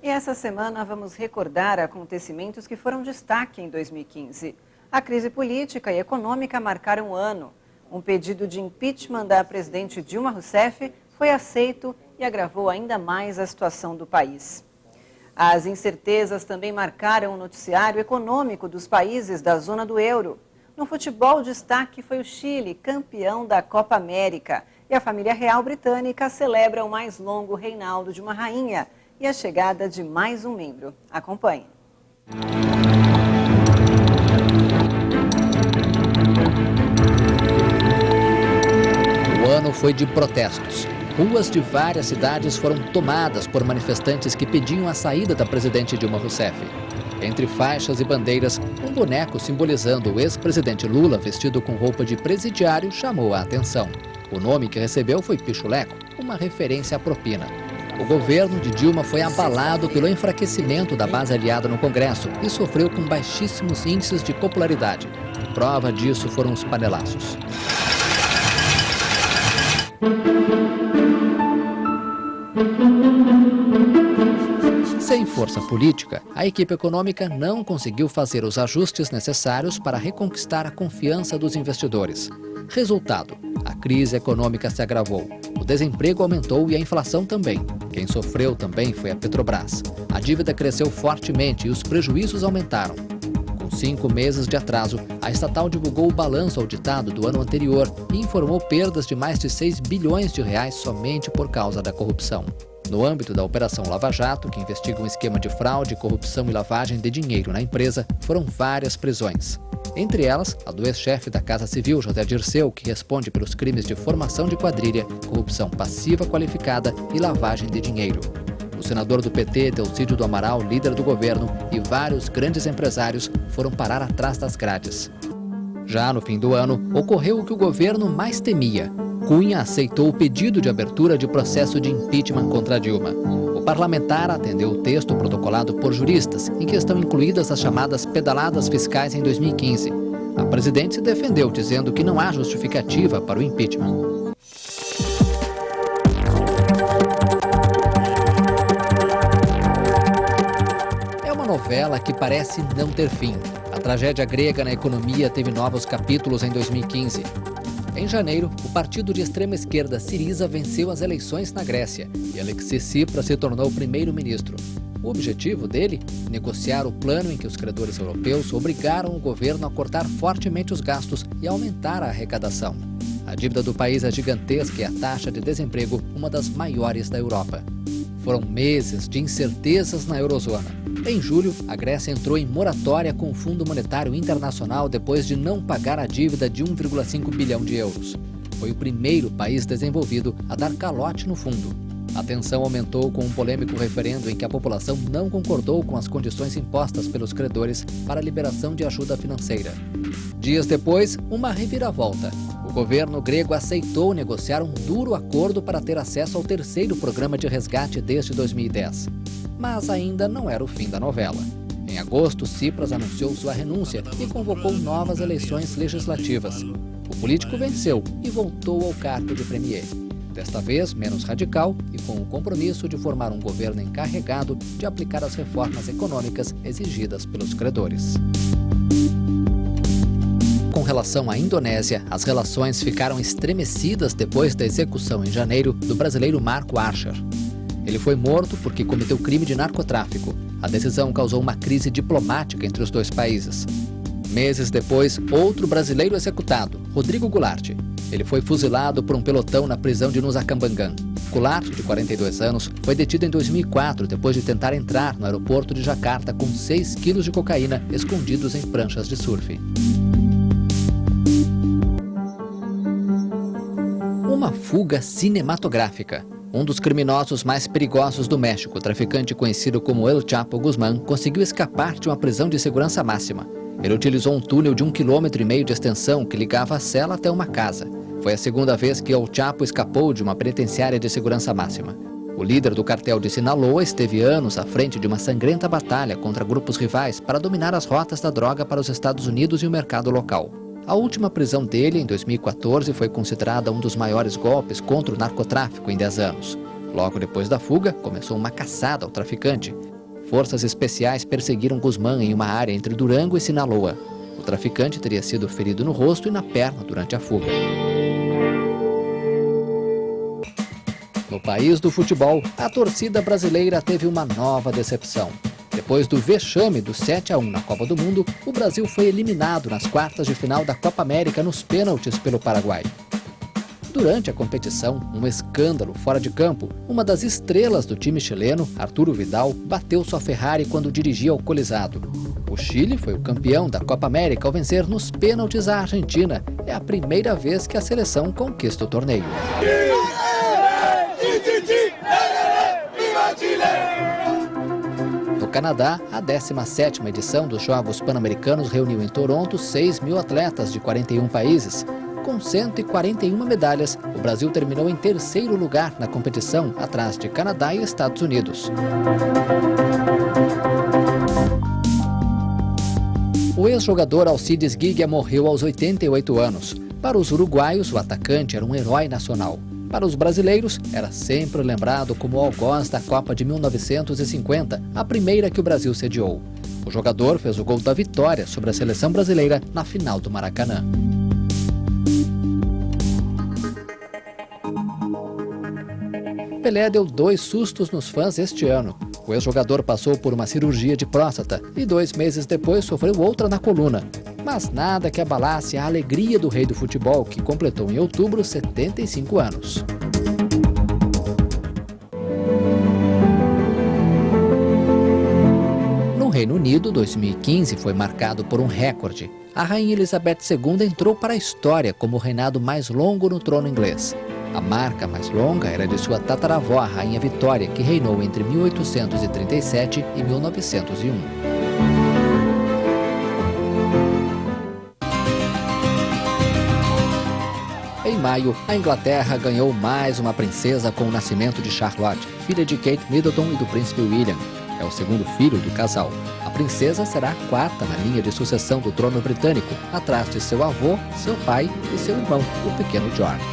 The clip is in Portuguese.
E essa semana vamos recordar acontecimentos que foram destaque em 2015. A crise política e econômica marcaram o ano. Um pedido de impeachment da presidente Dilma Rousseff foi aceito e agravou ainda mais a situação do país. As incertezas também marcaram o noticiário econômico dos países da zona do euro. No futebol, o destaque foi o Chile, campeão da Copa América. E a família real britânica celebra o mais longo reinado de uma rainha e a chegada de mais um membro. Acompanhe. O ano foi de protestos. Ruas de várias cidades foram tomadas por manifestantes que pediam a saída da presidente Dilma Rousseff. Entre faixas e bandeiras, um boneco simbolizando o ex-presidente Lula vestido com roupa de presidiário chamou a atenção. O nome que recebeu foi Pichuleco, uma referência à propina. O governo de Dilma foi abalado pelo enfraquecimento da base aliada no Congresso e sofreu com baixíssimos índices de popularidade. Prova disso foram os panelaços. Sem força política, a equipe econômica não conseguiu fazer os ajustes necessários para reconquistar a confiança dos investidores. Resultado, a crise econômica se agravou, o desemprego aumentou e a inflação também. Quem sofreu também foi a Petrobras. A dívida cresceu fortemente e os prejuízos aumentaram. Com 5 meses de atraso, a estatal divulgou o balanço auditado do ano anterior e informou perdas de mais de 6 bilhões de reais somente por causa da corrupção. No âmbito da Operação Lava Jato, que investiga um esquema de fraude, corrupção e lavagem de dinheiro na empresa, foram várias prisões. Entre elas, a do ex-chefe da Casa Civil, José Dirceu, que responde pelos crimes de formação de quadrilha, corrupção passiva qualificada e lavagem de dinheiro. O senador do PT, Teocídio do Amaral, líder do governo, e vários grandes empresários foram parar atrás das grades. Já no fim do ano, ocorreu o que o governo mais temia. Cunha aceitou o pedido de abertura de processo de impeachment contra Dilma. O parlamentar atendeu o texto protocolado por juristas, em que estão incluídas as chamadas pedaladas fiscais em 2015. A presidente se defendeu, dizendo que não há justificativa para o impeachment. É uma novela que parece não ter fim. A tragédia grega na economia teve novos capítulos em 2015. Em janeiro, o partido de extrema-esquerda Syriza venceu as eleições na Grécia e Alexis Tsipras se tornou primeiro-ministro. O objetivo dele? Negociar o plano em que os credores europeus obrigaram o governo a cortar fortemente os gastos e aumentar a arrecadação. A dívida do país é gigantesca e a taxa de desemprego uma das maiores da Europa. Foram meses de incertezas na eurozona. Em julho, a Grécia entrou em moratória com o Fundo Monetário Internacional depois de não pagar a dívida de 1,5 bilhão de euros. Foi o primeiro país desenvolvido a dar calote no fundo. A tensão aumentou com um polêmico referendo em que a população não concordou com as condições impostas pelos credores para a liberação de ajuda financeira. Dias depois, uma reviravolta. O governo grego aceitou negociar um duro acordo para ter acesso ao terceiro programa de resgate desde 2010. Mas ainda não era o fim da novela. Em agosto, Tsipras anunciou sua renúncia e convocou novas eleições legislativas. O político venceu e voltou ao cargo de premier. Desta vez, menos radical e com o compromisso de formar um governo encarregado de aplicar as reformas econômicas exigidas pelos credores. Com relação à Indonésia, as relações ficaram estremecidas depois da execução em janeiro do brasileiro Marco Archer. Ele foi morto porque cometeu crime de narcotráfico. A decisão causou uma crise diplomática entre os dois países. Meses depois, outro brasileiro executado, Rodrigo Goulart. Ele foi fuzilado por um pelotão na prisão de Nusa Cambangan. Goulart, de 42 anos, foi detido em 2004 depois de tentar entrar no aeroporto de Jacarta com 6 quilos de cocaína escondidos em pranchas de surf. Uma fuga cinematográfica. Um dos criminosos mais perigosos do México, o traficante conhecido como El Chapo Guzmán, conseguiu escapar de uma prisão de segurança máxima. Ele utilizou um túnel de 1,5 km de extensão que ligava a cela até uma casa. Foi a segunda vez que El Chapo escapou de uma penitenciária de segurança máxima. O líder do cartel de Sinaloa esteve anos à frente de uma sangrenta batalha contra grupos rivais para dominar as rotas da droga para os Estados Unidos e o mercado local. A última prisão dele, em 2014, foi considerada um dos maiores golpes contra o narcotráfico em 10 anos. Logo depois da fuga, começou uma caçada ao traficante. Forças especiais perseguiram Guzmán em uma área entre Durango e Sinaloa. O traficante teria sido ferido no rosto e na perna durante a fuga. No país do futebol, a torcida brasileira teve uma nova decepção. Depois do vexame do 7-1 na Copa do Mundo, o Brasil foi eliminado nas quartas de final da Copa América nos pênaltis pelo Paraguai. Durante a competição, um escândalo fora de campo. Uma das estrelas do time chileno, Arturo Vidal, bateu sua Ferrari quando dirigia alcoolizado. O Chile foi o campeão da Copa América ao vencer nos pênaltis a Argentina. É a primeira vez que a seleção conquista o torneio. No Canadá, a 17ª edição dos Jogos Pan-Americanos reuniu em Toronto 6.000 atletas de 41 países. Com 141 medalhas, o Brasil terminou em terceiro lugar na competição, atrás de Canadá e Estados Unidos. O ex-jogador Alcides Gigia morreu aos 88 anos. Para os uruguaios, o atacante era um herói nacional. Para os brasileiros, era sempre lembrado como o algoz da Copa de 1950, a primeira que o Brasil sediou. O jogador fez o gol da vitória sobre a seleção brasileira na final do Maracanã. Pelé deu 2 sustos nos fãs este ano. O ex-jogador passou por uma cirurgia de próstata e 2 meses depois sofreu outra na coluna. Mas nada que abalasse a alegria do rei do futebol, que completou em outubro 75 anos. No Reino Unido, 2015 foi marcado por um recorde. A rainha Elizabeth II entrou para a história como o reinado mais longo no trono inglês. A marca mais longa era de sua tataravó, a Rainha Vitória, que reinou entre 1837 e 1901. Em maio, a Inglaterra ganhou mais uma princesa com o nascimento de Charlotte, filha de Kate Middleton e do príncipe William. É o segundo filho do casal. A princesa será a 4ª na linha de sucessão do trono britânico, atrás de seu avô, seu pai e seu irmão, o pequeno George.